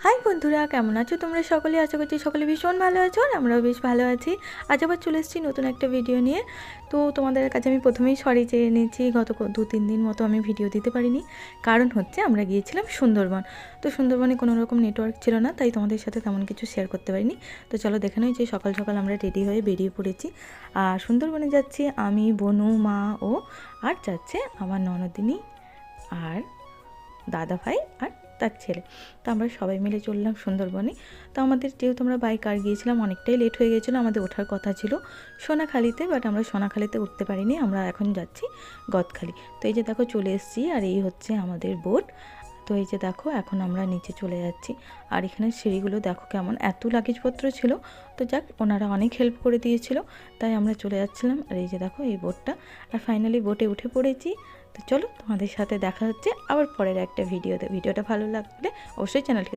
High বন্ধুরা, কেমন আছো তোমরা সকলে? আশা করছি সকলে ভীষণ ভালো আছো আর আমরাও বেশ ভালো আছি। আজ আবার চলে এসেছি নতুন একটা ভিডিও নিয়ে। তো তোমাদের কাছে আমি প্রথমেই সরি চেয়ে নিয়েছি, গত 2-3 দিন মতো আমি ভিডিও দিতে পারিনি। কারণ হচ্ছে আমরা গিয়েছিলাম সুন্দরবন। তো সুন্দরবনে কোনো রকম নেটওয়ার্ক ছিল না, তাই তোমাদের সাথে তেমন কিছু শেয়ার করতে পারিনি। তো চলো দেখে নই যে সকাল সকাল আমরা রেডি হয়ে বেরিয়ে পড়েছি। আর সুন্দরবনে যাচ্ছি আমি, বনু, মা আর যাচ্ছে আমার ননদিনী আর দাদা ভাই আর তার ছেলে। তো আমরা সবাই মিলে চললাম সুন্দরবনে। তো আমাদের যেহেতু আমরা বাই কার গিয়েছিলাম, অনেকটাই লেট হয়ে গিয়েছিলো। আমাদের ওঠার কথা ছিল সোনাখালিতে, বাট আমরা সোনাখালিতে উঠতে পারিনি। আমরা এখন যাচ্ছি গদখালি। তো এই যে দেখো চলে এসেছি, আর এই হচ্ছে আমাদের বোট। তো এই যে দেখো এখন আমরা নিচে চলে যাচ্ছি। আর এখানে সিঁড়িগুলো দেখো কেমন, এত লাগেজপত্র ছিল। তো যাক, ওনারা অনেক হেল্প করে দিয়েছিল, তাই আমরা চলে যাচ্ছিলাম। আর এই যে দেখো এই বোটটা, আর ফাইনালি বোটে উঠে পড়েছি। তো চলো তোমাদের সাথে দেখা হচ্ছে আবার পরের একটা ভিডিওতে। ভিডিওটা ভালো লাগলে অবশ্যই চ্যানেলটি